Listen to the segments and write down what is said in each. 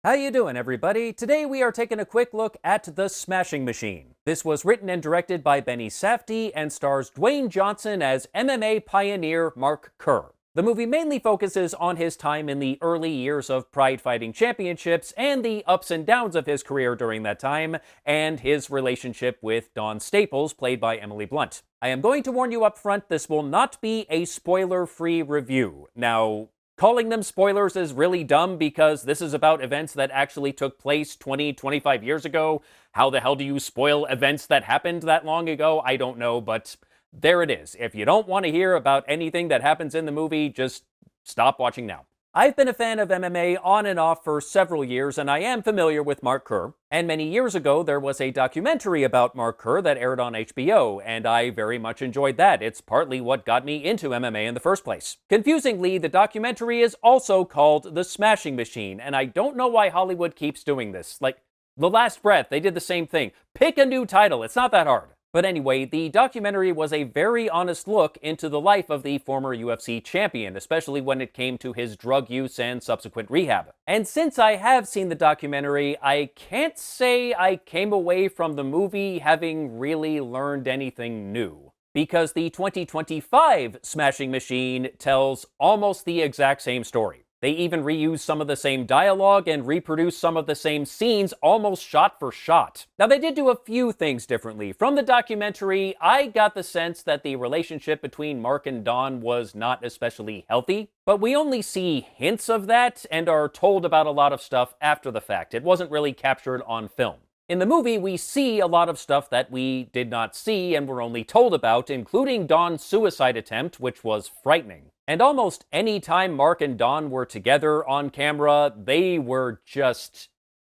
How you doing, everybody? Today we are taking a quick look at The Smashing Machine. This was written and directed by Benny Safdie and stars Dwayne Johnson as MMA pioneer Mark Kerr. The movie mainly focuses on his time in the early years of Pride Fighting Championships and the ups and downs of his career during that time, and his relationship with Dawn Staples, played by Emily Blunt. I am going to warn you up front, this will not be a spoiler-free review. Now, calling them spoilers is really dumb because this is about events that actually took place 25 years ago. How the hell do you spoil events that happened that long ago? I don't know, but there it is. If you don't want to hear about anything that happens in the movie, just stop watching now. I've been a fan of MMA on and off for several years, and I am familiar with Mark Kerr. And many years ago, there was a documentary about Mark Kerr that aired on HBO, and I very much enjoyed that. It's partly what got me into MMA in the first place. Confusingly, the documentary is also called The Smashing Machine, and I don't know why Hollywood keeps doing this. Like, The Last Breath, they did the same thing. Pick a new title, it's not that hard. But anyway, the documentary was a very honest look into the life of the former UFC champion, especially when it came to his drug use and subsequent rehab. And since I have seen the documentary, I can't say I came away from the movie having really learned anything new. Because the 2025 Smashing Machine tells almost the exact same story. They even reuse some of the same dialogue and reproduce some of the same scenes almost shot for shot. Now, they did do a few things differently. From the documentary, I got the sense that the relationship between Mark and Dawn was not especially healthy, but we only see hints of that and are told about a lot of stuff after the fact. It wasn't really captured on film. In the movie, we see a lot of stuff that we did not see and were only told about, including Dawn's suicide attempt, which was frightening. And almost any time Mark and Dawn were together on camera, they were just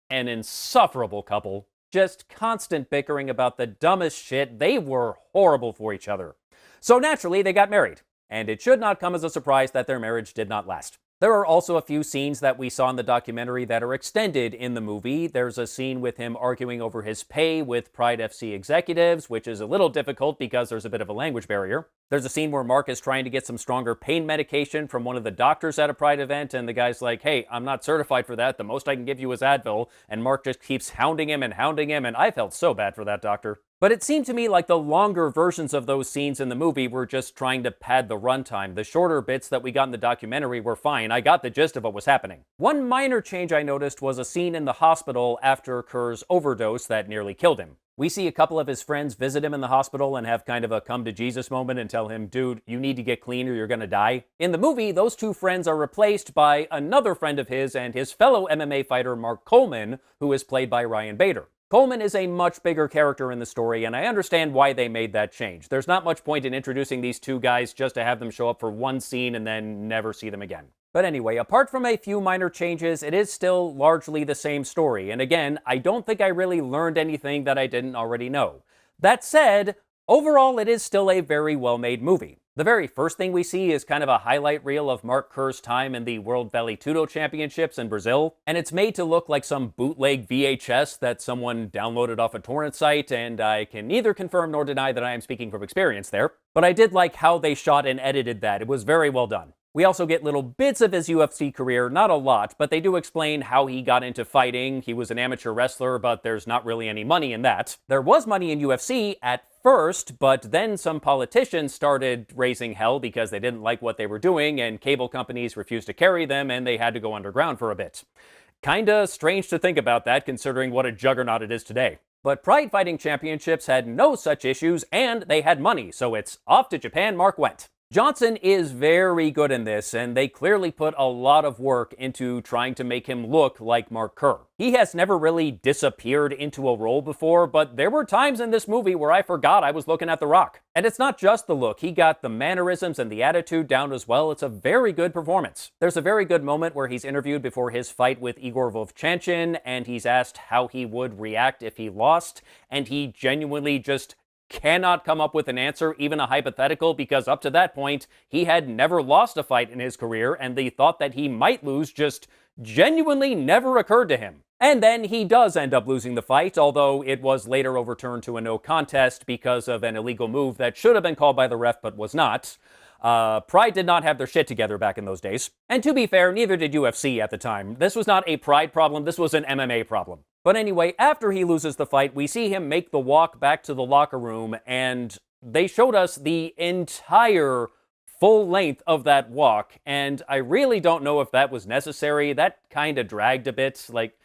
an insufferable couple. Just constant bickering about the dumbest shit. They were horrible for each other. So naturally, they got married. And it should not come as a surprise that their marriage did not last. There are also a few scenes that we saw in the documentary that are extended in the movie. There's a scene with him arguing over his pay with Pride FC executives, which is a little difficult because there's a bit of a language barrier. There's a scene where Mark is trying to get some stronger pain medication from one of the doctors at a Pride event, and the guy's like, hey, I'm not certified for that. The most I can give you is Advil. And Mark just keeps hounding him, and I felt so bad for that doctor. But it seemed to me like the longer versions of those scenes in the movie were just trying to pad the runtime. The shorter bits that we got in the documentary were fine. I got the gist of what was happening. One minor change I noticed was a scene in the hospital after Kerr's overdose that nearly killed him. We see a couple of his friends visit him in the hospital and have kind of a come to Jesus moment and tell him, dude, you need to get clean or you're gonna die. In the movie, those two friends are replaced by another friend of his and his fellow MMA fighter Mark Coleman, who is played by Ryan Bader. Coleman is a much bigger character in the story, and I understand why they made that change. There's not much point in introducing these two guys just to have them show up for one scene and then never see them again. But anyway, apart from a few minor changes, it is still largely the same story, and again, I don't think I really learned anything that I didn't already know. That said, overall it is still a very well-made movie. The very first thing we see is kind of a highlight reel of Mark Kerr's time in the World Vale-Tudo Championships in Brazil, and it's made to look like some bootleg VHS that someone downloaded off a torrent site, and I can neither confirm nor deny that I am speaking from experience there, but I did like how they shot and edited that. It was very well done. We also get little bits of his UFC career, not a lot, but they do explain how he got into fighting. He was an amateur wrestler, but there's not really any money in that. There was money in UFC at first, but then some politicians started raising hell because they didn't like what they were doing, and cable companies refused to carry them, and they had to go underground for a bit. Kinda strange to think about that, considering what a juggernaut it is today. But Pride Fighting Championships had no such issues, and they had money, so it's off to Japan Mark went. Johnson is very good in this, and they clearly put a lot of work into trying to make him look like Mark Kerr. He has never really disappeared into a role before, but there were times in this movie where I forgot I was looking at The Rock. And it's not just the look, he got the mannerisms and the attitude down as well. It's a very good performance. There's a very good moment where he's interviewed before his fight with Igor Vovchanchin, and he's asked how he would react if he lost, and he genuinely just cannot come up with an answer, even a hypothetical, because up to that point, he had never lost a fight in his career, and the thought that he might lose just genuinely never occurred to him. And then he does end up losing the fight, although it was later overturned to a no contest because of an illegal move that should have been called by the ref but was not. Pride did not have their shit together back in those days. And to be fair, neither did UFC at the time. This was not a Pride problem, this was an MMA problem. But anyway, after he loses the fight, we see him make the walk back to the locker room, and they showed us the entire full length of that walk, and I really don't know if that was necessary. That kind of dragged a bit. Like,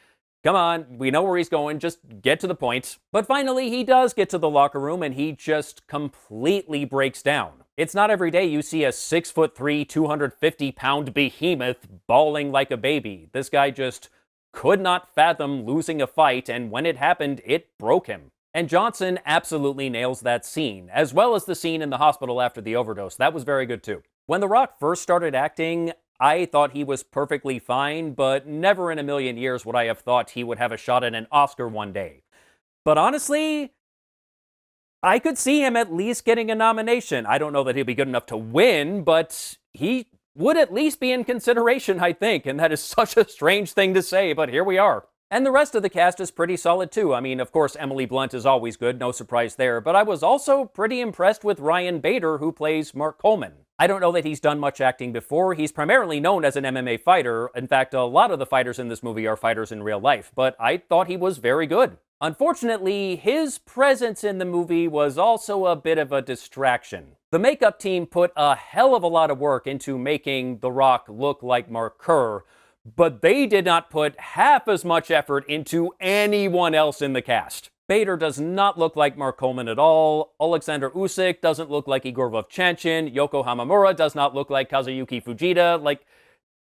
come on, we know where he's going, just get to the point. But finally, he does get to the locker room, and he just completely breaks down. It's not every day you see a 6'3", 250-pound behemoth bawling like a baby. This guy just could not fathom losing a fight, and when it happened, it broke him. And Johnson absolutely nails that scene, as well as the scene in the hospital after the overdose. That was very good too. When The Rock first started acting, I thought he was perfectly fine, but never in a million years would I have thought he would have a shot at an Oscar one day. But honestly, I could see him at least getting a nomination. I don't know that he'll be good enough to win, but he would at least be in consideration, I think, and that is such a strange thing to say, but here we are. And the rest of the cast is pretty solid too. I mean, of course, Emily Blunt is always good, no surprise there, but I was also pretty impressed with Ryan Bader, who plays Mark Coleman. I don't know that he's done much acting before. He's primarily known as an MMA fighter. In fact, a lot of the fighters in this movie are fighters in real life, but I thought he was very good. Unfortunately, his presence in the movie was also a bit of a distraction. The makeup team put a hell of a lot of work into making The Rock look like Mark Kerr, but they did not put half as much effort into anyone else in the cast. Bader does not look like Mark Coleman at all. Alexander Usyk doesn't look like Igor Vovchanchin. Yoko Hamamura does not look like Kazuyuki Fujita. Like,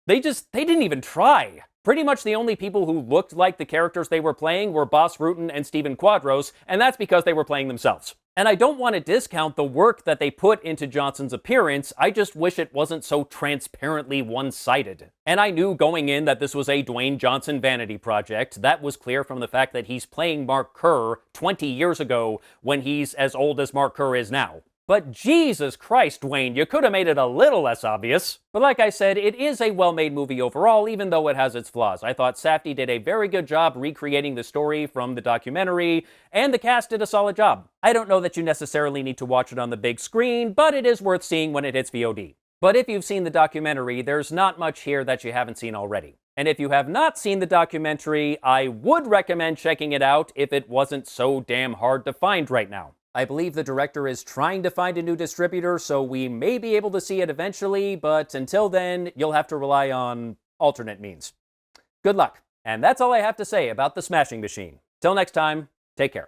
they didn't even try. Pretty much the only people who looked like the characters they were playing were Bas Rutten and Steven Quadros, and that's because they were playing themselves. And I don't want to discount the work that they put into Johnson's appearance, I just wish it wasn't so transparently one-sided. And I knew going in that this was a Dwayne Johnson vanity project. That was clear from the fact that he's playing Mark Kerr 20 years ago when he's as old as Mark Kerr is now. But Jesus Christ, Dwayne, you could have made it a little less obvious. But like I said, it is a well-made movie overall, even though it has its flaws. I thought Safdie did a very good job recreating the story from the documentary, and the cast did a solid job. I don't know that you necessarily need to watch it on the big screen, but it is worth seeing when it hits VOD. But if you've seen the documentary, there's not much here that you haven't seen already. And if you have not seen the documentary, I would recommend checking it out if it wasn't so damn hard to find right now. I believe the director is trying to find a new distributor, so we may be able to see it eventually, but until then, you'll have to rely on alternate means. Good luck. And that's all I have to say about The Smashing Machine. Till next time, take care.